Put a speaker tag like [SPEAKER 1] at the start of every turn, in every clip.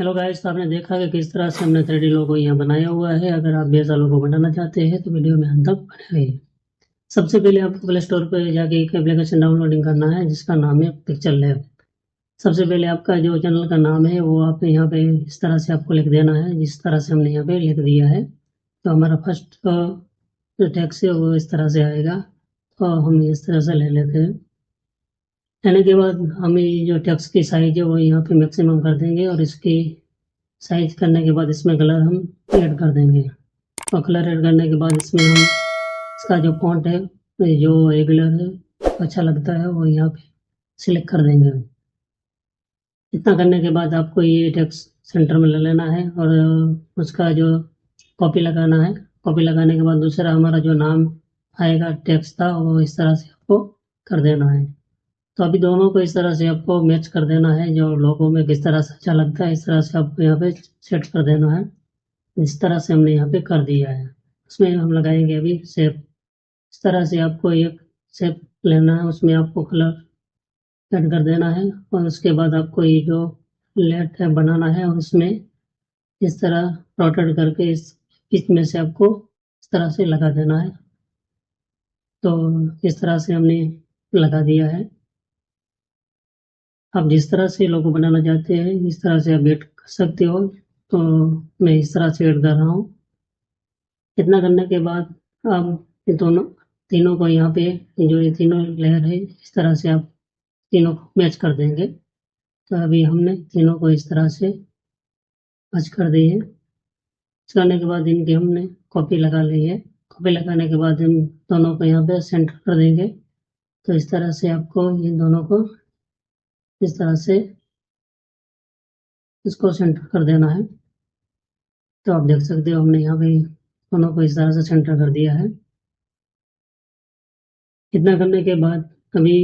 [SPEAKER 1] Hello guys, तो आपने देखा कि किस तरह से हमने 3D लोगो यहाँ बनाया हुआ है। अगर आप भी ऐसा लोगो बनाना चाहते हैं तो वीडियो में अंत तक बने रहिए। सबसे पहले आपको प्ले स्टोर पर जाके एक एप्लीकेशन डाउनलोडिंग करना है जिसका नाम है पिक्चर लैब। सबसे पहले आपका जो चैनल का नाम है वो आप यहाँ पे इस तरह से आपको लिख देना है, जिस तरह से हमने यहाँ पे लिख दिया है। तो हमारा फर्स्ट जो टैक्स है वो इस तरह से आएगा, तो हम इस तरह से ले लेते हैं। लेने के बाद हम ये जो टेक्स्ट की साइज है वो यहाँ पे मैक्सिमम कर देंगे और इसकी साइज करने के बाद इसमें कलर हम ऐड कर देंगे। और कलर ऐड करने के बाद इसमें हम इसका जो फॉन्ट है जो रेगुलर है अच्छा लगता है वो यहाँ पे सिलेक्ट कर देंगे। इतना करने के बाद आपको ये टेक्स्ट सेंटर में ले लेना है और उसका जो कॉपी लगाना है। कॉपी लगाने के बाद दूसरा हमारा जो नाम आएगा टेक्स्ट था वो इस तरह से आपको कर देना है। तो अभी दोनों को इस तरह से आपको मैच कर देना है, जो लोगों में किस तरह से अच्छा लगता है इस तरह से आपको यहाँ पे सेट कर देना है। इस तरह से हमने यहाँ पे कर दिया है। उसमें हम लगाएंगे अभी शेप। इस तरह से आपको एक शेप लेना है, उसमें आपको कलर ऐड कर देना है और उसके बाद आपको ये जो लेट है बनाना है और उसमें इस तरह रोटेट करके इस बीच में से आपको इस तरह से लगा देना है। तो इस तरह से हमने लगा दिया है। आप जिस तरह से लोगो बनाना चाहते हैं इस तरह से आप ऐड कर सकते हो। तो मैं इस तरह से ऐड कर रहा हूँ। इतना करने के बाद आप ये दोनों तीनों को यहाँ पे जो ये तीनों लेयर है इस तरह से आप तीनों को मैच कर देंगे। तो अभी हमने तीनों को इस तरह से मैच कर दी है। मैच करने के बाद इनकी हमने कॉपी लगा ली है। कॉपी लगाने के बाद हम दोनों को यहाँ पे सेंटर कर देंगे। तो इस तरह से आपको इन दोनों को इस तरह से इसको सेंटर कर देना है। तो आप देख सकते हो हमने यहाँ पे दोनों को इस तरह से सेंटर कर दिया है। इतना करने के बाद अभी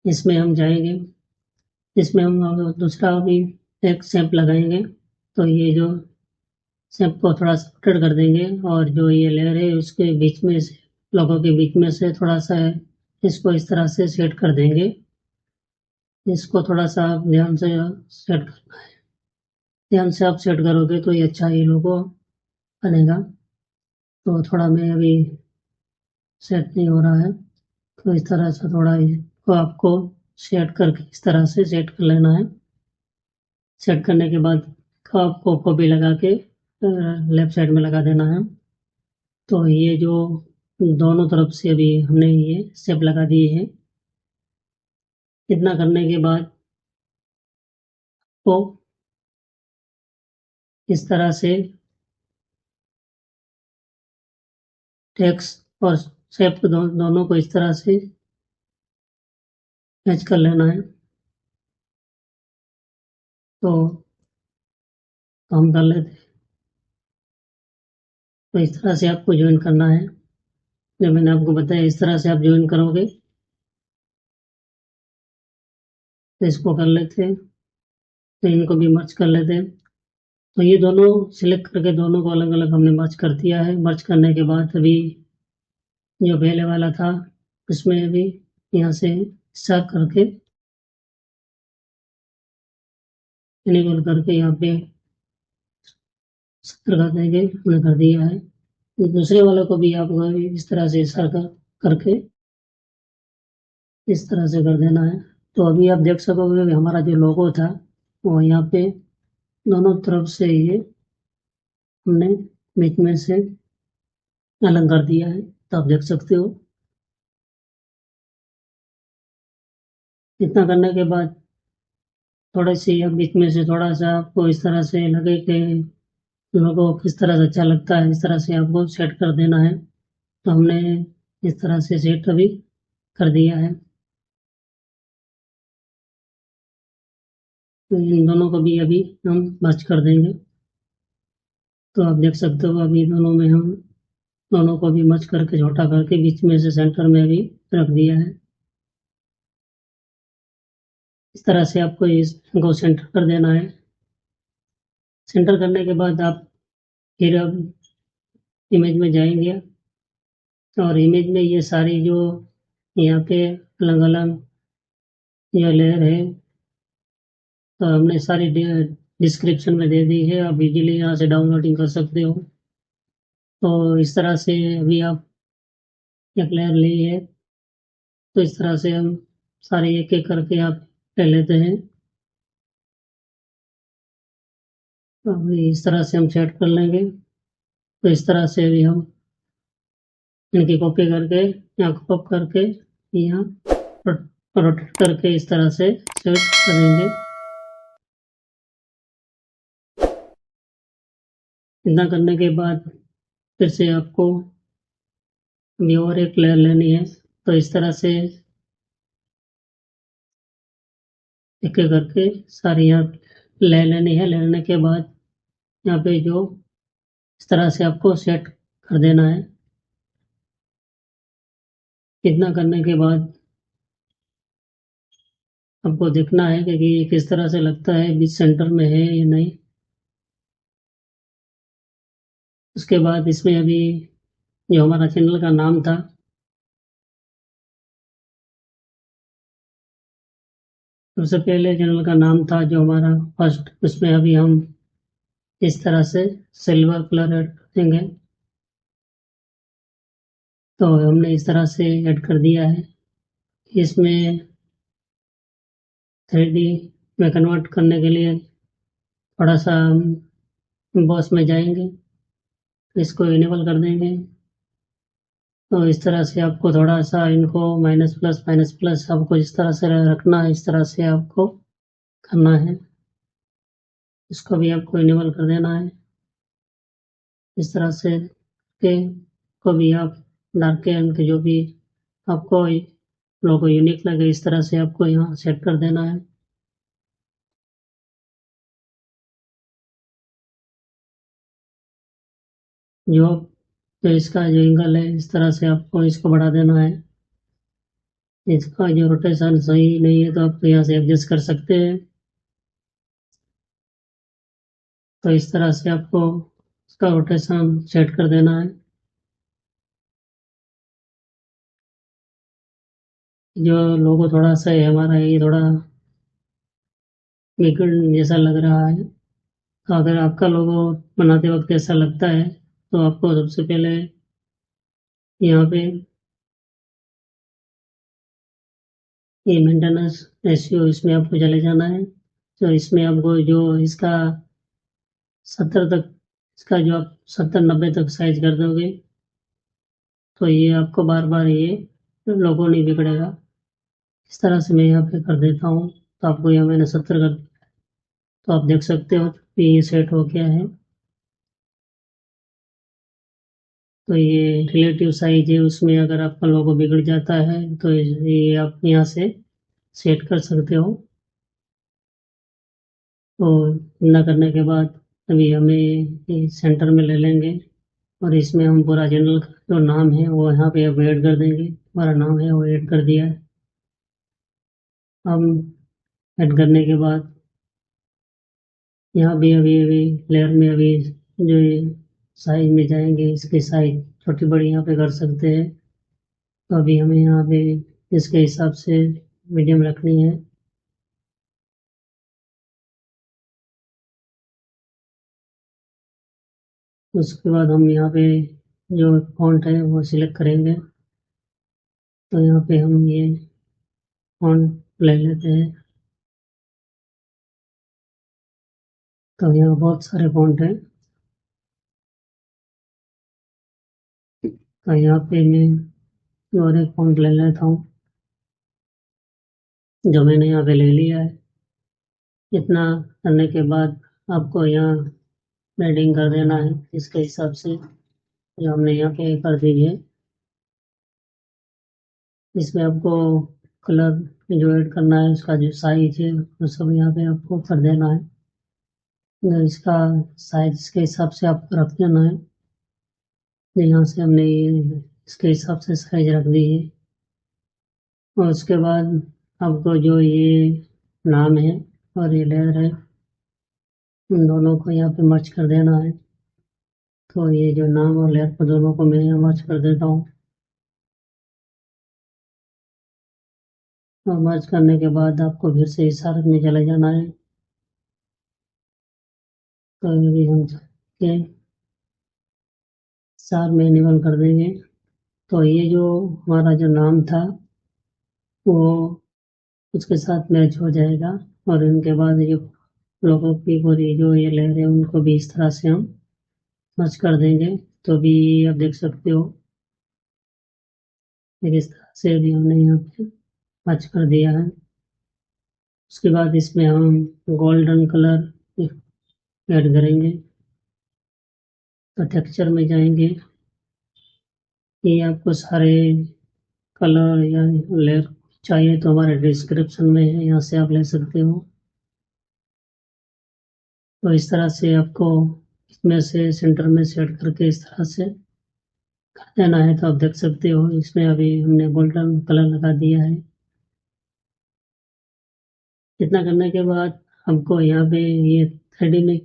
[SPEAKER 1] इसमें हम जाएंगे, इसमें हम दूसरा अभी एक शेप लगाएंगे। तो ये जो शेप को थोड़ा सा रोटेट कर देंगे और जो ये लेयर है उसके बीच में से लोगों के बीच में से थोड़ा सा इसको इस तरह से सेट कर देंगे। इसको थोड़ा सा ध्यान से सेट करना है। ध्यान से आप सेट करोगे तो ये अच्छा ये लोगो बनेगा। तो थोड़ा मैं अभी सेट नहीं हो रहा है, तो इस तरह से थोड़ा इसको आपको सेट करके इस तरह से सेट कर लेना है। सेट करने के बाद आपको कॉपी लगा के लेफ्ट साइड में लगा देना है। तो ये जो दोनों तरफ से अभी हमने ये शेप लगा दिए है। इतना करने के बाद को इस तरह से टेक्स्ट और शेप दोनों को इस तरह से मैच कर लेना है। तो हम कर लेते हैं। तो इस तरह से आपको ज्वाइन करना है, जो मैंने आपको बताया इस तरह से आप ज्वाइन करोगे। तो इसको कर लेते हैं, तो इनको भी मर्ज कर लेते हैं। तो ये दोनों सिलेक्ट करके दोनों को अलग अलग हमने मर्ज कर दिया है। मर्ज करने के बाद अभी जो पहले वाला था उसमें अभी यहाँ से हिस्सा करके इनेबल करके यहाँ पे 70 कर देंगे, हमने कर दिया है। दूसरे वाले को भी आपको इस तरह से हिस्सा करके इस तरह से कर देना है। तो अभी आप देख सकोगे कि हमारा जो लोगो था वो यहाँ पे दोनों तरफ से ये हमने बीच में से अलग कर दिया है। तो आप देख सकते हो। इतना करने के बाद थोड़ी सी अब बीच में से थोड़ा सा आपको इस तरह से लगे कि लोगों को किस तरह से अच्छा लगता है इस तरह से आपको सेट कर देना है। तो हमने इस तरह से सेट अभी कर दिया है। तो इन दोनों को भी अभी हम मर्ज कर देंगे। तो आप देख सकते हो अभी दोनों में हम दोनों को भी मर्ज करके छोटा करके बीच में से सेंटर में अभी रख दिया है। इस तरह से आपको इसको सेंटर कर देना है। सेंटर करने के बाद आप फिर अब इमेज में जाएंगे और इमेज में ये सारी जो यहाँ पे अलग अलग जो लेयर है तो हमने सारी डिस्क्रिप्शन में दे दी है, आप इजीली यहाँ से डाउनलोडिंग कर सकते हो। तो इस तरह से अभी आप एक लेयर ली है, तो इस तरह से हम सारे एक एक करके आप ले लेते हैं। तो अभी इस तरह से हम सेट कर लेंगे। तो इस तरह से अभी हम इनकी कॉपी करके यहाँ क्रॉप करके यहाँ रोटेट करके इस तरह से सेट कर देंगे। इतना करने के बाद फिर से आपको अभी और एक लेयर लेनी है। तो इस तरह से एक एक करके सारी यहाँ ले लेनी है। लेने के बाद यहाँ पे जो इस तरह से आपको सेट कर देना है। इतना करने के बाद आपको देखना है कि ये किस तरह से लगता है, बीच सेंटर में है या नहीं। उसके बाद इसमें अभी जो हमारा चैनल का नाम था, सबसे पहले चैनल का नाम था जो हमारा फर्स्ट, उसमें अभी हम इस तरह से सिल्वर कलर ऐड कर देंगे। तो हमने इस तरह से ऐड कर दिया है। इसमें 3D में कन्वर्ट करने के लिए थोड़ा सा बॉस में जाएंगे, इसको इनेबल कर देंगे। तो इस तरह से आपको थोड़ा सा इनको माइनस प्लस आपको इस तरह से रखना है, इस तरह से आपको करना है। इसको भी आपको इनेबल कर देना है। इस तरह से के को भी आप डार्क एंड के जो भी आपको लोगो यूनिक लगे, इस तरह से आपको यहाँ सेट कर देना है। जो तो इसका जो एंगल है, इस तरह से आपको इसको बढ़ा देना है। इसका जो रोटेशन सही नहीं है तो आप यहाँ से एडजस्ट कर सकते हैं। तो इस तरह से आपको इसका रोटेशन सेट कर देना है। जो लोगो थोड़ा सा है हमारा, ये थोड़ा विकर्ण जैसा लग रहा है। तो अगर आपका लोगो बनाते वक्त ऐसा लगता है तो आपको सबसे पहले यहाँ पे ये मेंटेनेंस रेशियो, इसमें आपको चले जाना है। तो इसमें आपको जो इसका 70 तक, इसका जो आप 70-90 तक साइज कर दोगे तो ये आपको बार बार ये लोगो नहीं बिगड़ेगा। इस तरह से मैं यहाँ पे कर देता हूँ। तो आपको यहाँ मैंने 70 कर, तो आप देख सकते हो कि ये सेट हो गया है। तो ये रिलेटिव साइज है, उसमें अगर आपका लोगो बिगड़ जाता है तो ये आप यहाँ से सेट कर सकते हो। तो इतना करने के बाद अभी हमें सेंटर में ले लेंगे और इसमें हम पूरा चैनल का जो नाम है वो यहाँ पे अब ऐड कर देंगे। हमारा नाम है वो ऐड कर दिया है। हम ऐड करने के बाद यहाँ भी अभी अभी लेयर में अभी जो साइज में जाएंगे, इसकी साइज छोटी बड़ी यहाँ पे कर सकते हैं। तो अभी हमें यहाँ पे इसके हिसाब से मीडियम रखनी है। उसके बाद हम यहाँ पे जो फॉन्ट है वो सिलेक्ट करेंगे। तो यहाँ पे हम ये फॉन्ट ले लेते हैं। तो यहाँ बहुत सारे फॉन्ट हैं। तो यहाँ पे मैं और एक फॉन्ट ले लेता हूँ, जो मैंने यहाँ पे ले लिया है। इतना करने के बाद आपको यहाँ ब्लेंडिंग कर देना है इसके हिसाब से, जो हमने यहाँ पे कर दी है। इसमें आपको कलर जो ऐड करना है, उसका जो साइज है वो सब यहाँ पे आपको कर देना है। तो इसका साइज इसके हिसाब से आपको रख देना है। तो यहाँ से हमने ये इसके हिसाब से साइज रख दी है। और उसके बाद आपको जो ये नाम है और ये लेयर है, उन दोनों को यहाँ पे मर्ज कर देना है। तो ये जो नाम और लेयर को दोनों को मैं यहाँ मर्ज कर देता हूँ। और मर्ज करने के बाद आपको फिर से इशारत में चले जाना है। तो अभी हम के 4 में इनेबल कर देंगे। तो ये जो हमारा जो नाम था वो उसके साथ मैच हो जाएगा और इनके बाद ये लोगों की पूरी जो ये लहर है उनको भी इस तरह से हम मर्ज कर देंगे। तो अभी आप देख सकते हो इस तरह से भी हमने यहाँ पे मर्ज कर दिया है। उसके बाद इसमें हम गोल्डन कलर ऐड करेंगे। तो टेक्सचर में जाएंगे, ये आपको सारे कलर या लेयर चाहिए तो हमारे डिस्क्रिप्शन में है, यहाँ से आप ले सकते हो। तो इस तरह से आपको इसमें से सेंटर में सेट करके इस तरह से कर देना है। तो आप देख सकते हो इसमें अभी हमने गोल्डन कलर लगा दिया है। इतना करने के बाद हमको यहाँ पे ये 3D में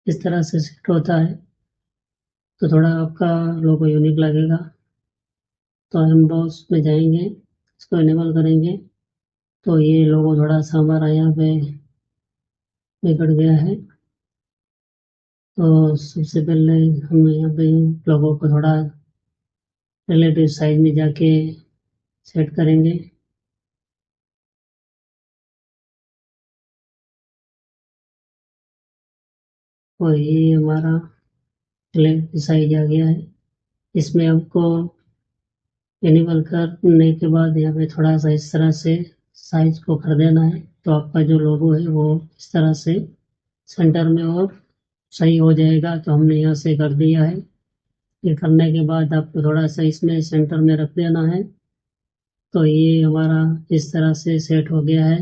[SPEAKER 1] इस तरह से सेट होता है तो थोड़ा आपका लोगो यूनिक लगेगा। तो हम बॉस में जाएंगे, इसको इनेबल करेंगे तो ये लोगो थोड़ा सा हमारा यहाँ पे बिगड़ गया है। तो सबसे पहले हम यहाँ पे लोगों को थोड़ा रिलेटिव साइज में जाके सेट करेंगे। और ये हमारा रिलेटिव साइज आ गया है। इसमें आपको इनेबल करने के बाद यहाँ पे थोड़ा सा इस तरह से साइज को कर देना है तो आपका जो लोगो है वो इस तरह से सेंटर में और सही हो जाएगा। तो हमने यहाँ से कर दिया है। ये करने के बाद आपको थोड़ा सा इसमें सेंटर में रख देना है। तो ये हमारा इस तरह से सेट हो गया है,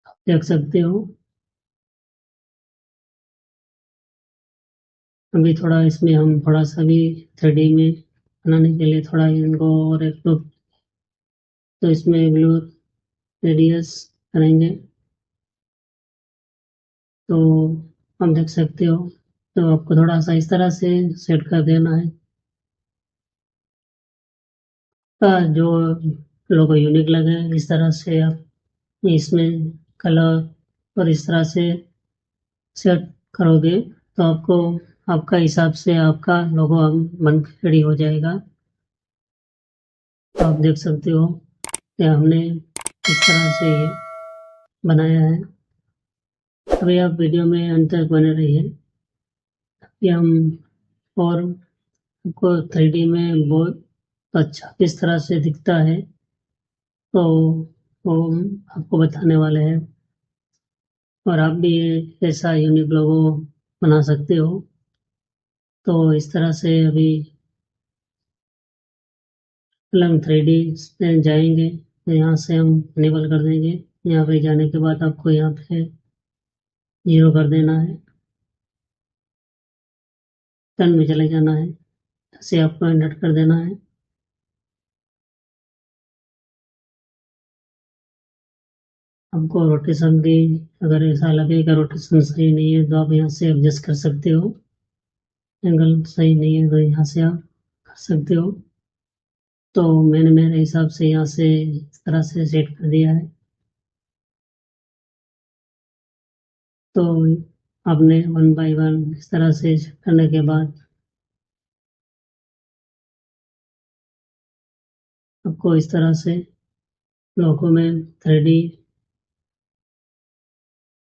[SPEAKER 1] आप देख सकते हो। अभी थोड़ा इसमें हम थोड़ा सा भी 3D में बनाने के लिए थोड़ा इनको और एक तो इसमें ब्लू रेडियस करेंगे। तो हम देख सकते हो तो आपको थोड़ा सा इस तरह से सेट कर देना है। जो लोगो यूनिक लगे इस तरह से आप इसमें कलर और इस तरह से सेट करोगे तो आपको आपका हिसाब से आपका लोगो बन के रेडी हो जाएगा। तो आप देख सकते हो कि हमने इस तरह से ये बनाया है। अभी आप वीडियो में अंत तक बने रहिए कि हम और आपको 3D में बहुत अच्छा किस तरह से दिखता है तो वो हम आपको बताने वाले हैं। और आप भी ये ऐसा यूनिक लोगो बना सकते हो। तो इस तरह से अभी हम 3D में जाएंगे तो यहाँ से हम इनेबल कर देंगे। यहाँ पे जाने के बाद आपको यहाँ पे 0 कर देना है, टर्न में चले जाना है, ऐसे आपको एंटर कर देना है। आपको रोटेशन भी अगर ऐसा लगे कि रोटेशन सही नहीं है तो आप यहाँ से एडजस्ट कर सकते हो। एंगल सही नहीं है तो यहाँ से आप कर सकते हो। तो मैंने मेरे हिसाब से यहाँ से इस तरह से सेट कर दिया है। तो आपने 1 बाय 1 इस तरह से सेट करने के बाद आपको इस तरह से लोगों में 3D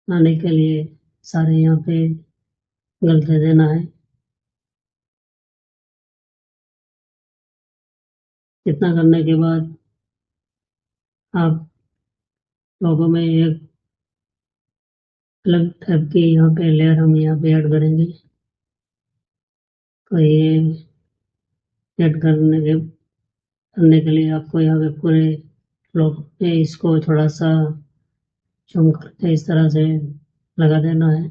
[SPEAKER 1] आने के लिए सारे यहाँ पे गल दे देना है। इतना करने के बाद आप लोगों में एक अलग टाइप की यहाँ पे लेयर हम यहाँ पे ऐड करेंगे। तो ये ऐड करने के लिए आपको यहाँ पे पूरे लोग पे इसको थोड़ा सा जूम करके इस तरह से लगा देना है।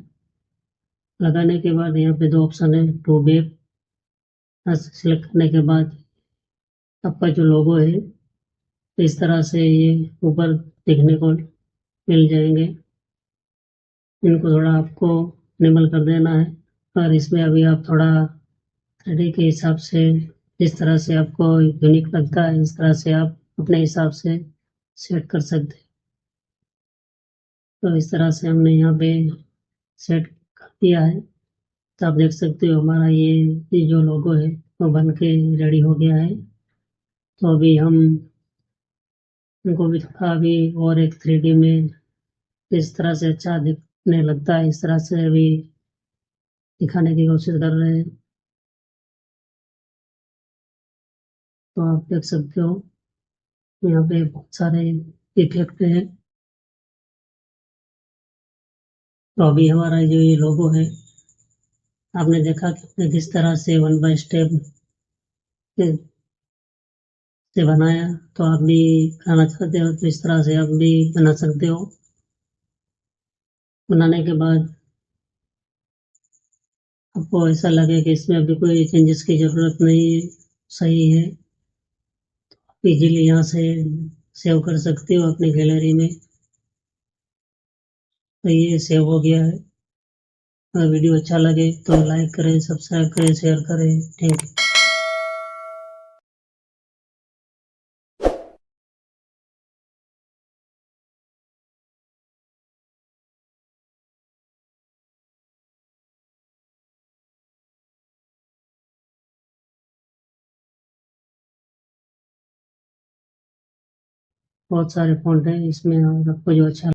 [SPEAKER 1] लगाने के बाद यहाँ पे 2 ऑप्शन है, टू बैक। सिलेक्ट करने के बाद आपका जो लोगो है इस तरह से ये ऊपर दिखने को मिल जाएंगे। इनको थोड़ा आपको इनेबल कर देना है। और इसमें अभी आप थोड़ा 3D के हिसाब से जिस तरह से आपको यूनिक लगता है इस तरह से आप अपने हिसाब से सेट कर सकते हैं। तो इस तरह से हमने यहाँ पे सेट कर दिया है। तो आप देख सकते हो हमारा ये जो लोगो है वो बन के रेडी हो गया है। तो अभी हम इनको भी थोड़ा अभी और एक 3D में इस तरह से अच्छा दिखने लगता है, इस तरह से अभी दिखाने की कोशिश कर रहे हैं। तो आप देख सकते हो यहाँ पे बहुत सारे इफेक्ट हैं। तो अभी हमारा जो ये लोगो है, आपने देखा कि हमने किस तरह से 1 बाय स्टेप से बनाया। तो आप भी बनाना चाहते हो तो इस तरह से आप भी बना सकते हो। बनाने के बाद आपको ऐसा लगे कि इसमें अभी कोई चेंजेस की ज़रूरत नहीं है, सही है, इजीली यहाँ से सेव कर सकते हो अपनी गैलरी में। तो ये सेव हो गया है। अगर वीडियो अच्छा लगे तो लाइक करें, सब्सक्राइब करें, शेयर करें। Thank you. बहुत सारे फ़ॉन्ट हैं इसमें, और आपको जो अच्छा